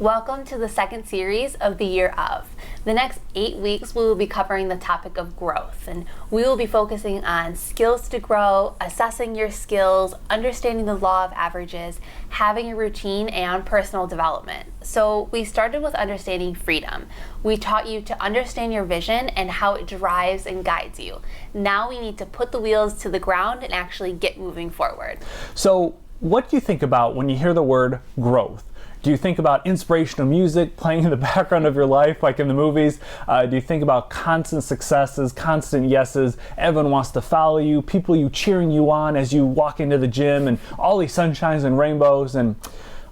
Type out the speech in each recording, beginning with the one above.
Welcome to the second series of the Year of. The next 8 weeks we will be covering the topic of growth, and we will be focusing on skills to grow, assessing your skills, understanding the law of averages, having a routine, and personal development. So we started with understanding freedom. We taught you to understand your vision and how it drives and guides you. Now we need to put the wheels to the ground and actually get moving forward. So what do you think about when you hear the word growth? Do you think about inspirational music playing in the background of your life, like in the movies? Do you think about constant successes, constant yeses, everyone wants to follow you, people you cheering you on as you walk into the gym, and all these sunshines and rainbows? And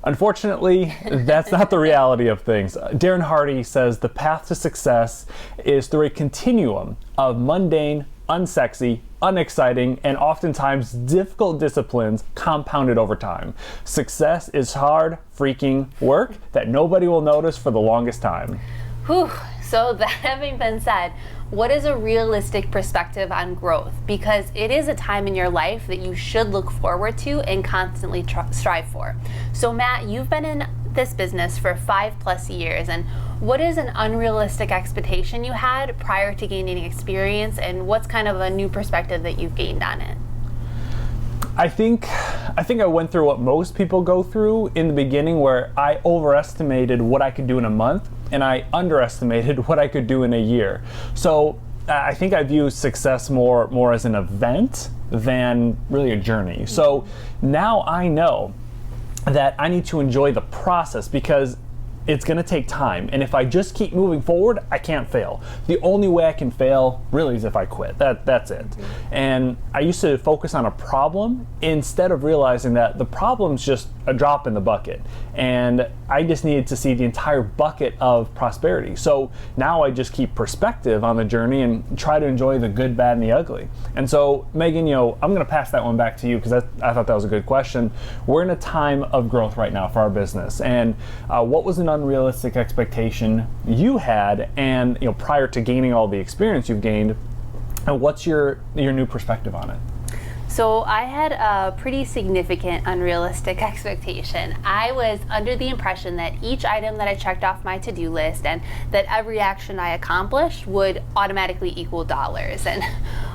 unfortunately, that's not the reality of things. Darren Hardy says the path to success is through a continuum of mundane, unsexy, unexciting, and oftentimes difficult disciplines compounded over time. Success is hard, freaking work that nobody will notice for the longest time. Whew. So that having been said, what is a realistic perspective on growth? Because it is a time in your life that you should look forward to and constantly strive for. So Matt, you've been in this business for 5+ years, and what is an unrealistic expectation you had prior to gaining experience, and what's kind of a new perspective that you've gained on it? I think I went through what most people go through in the beginning, where I overestimated what I could do in a month and I underestimated what I could do in a year. So I think I view success more as an event than really a journey. So now I know that I need to enjoy the process, because it's going to take time, and if I just keep moving forward, I can't fail. The only way I can fail really is if I quit. That's it. And I used to focus on a problem instead of realizing that the problem's just a drop in the bucket, and I just needed to see the entire bucket of prosperity. So now I just keep perspective on the journey and try to enjoy the good, bad, and the ugly. And so Megan, I'm going to pass that one back to you, because I thought that was a good question. We're in a time of growth right now for our business, and what was an unrealistic expectation you had, and prior to gaining all the experience you've gained, and what's your new perspective on it? So I had a pretty significant unrealistic expectation. I was under the impression that each item that I checked off my to-do list and that every action I accomplished would automatically equal dollars. And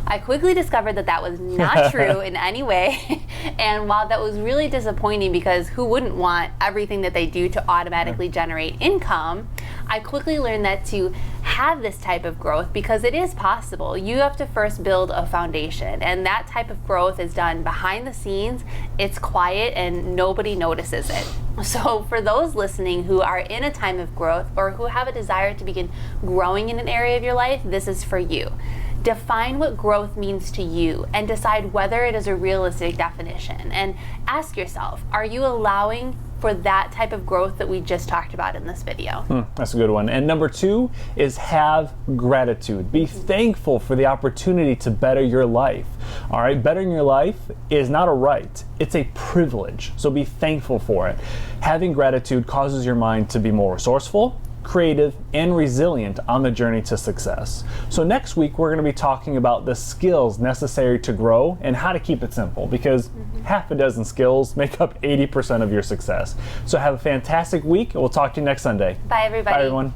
I quickly discovered that that was not true in any way. And while that was really disappointing, because who wouldn't want everything that they do to automatically generate income, I quickly learned that to have this type of growth, because it is possible, you have to first build a foundation, and that type of growth is done behind the scenes. It's quiet and nobody notices it. So for those listening who are in a time of growth, or who have a desire to begin growing in an area of your life, this is for you. Define what growth means to you and decide whether it is a realistic definition. And ask yourself, are you allowing for that type of growth that we just talked about in this video? That's a good one. And number 2 is have gratitude. Be thankful for the opportunity to better your life. All right, bettering your life is not a right, it's a privilege. So be thankful for it. Having gratitude causes your mind to be more resourceful, creative, and resilient on the journey to success. So next week we're going to be talking about the skills necessary to grow and how to keep it simple, because half a dozen skills make up 80% of your success. So have a fantastic week, and we'll talk to you next Sunday. Bye everybody. Bye everyone.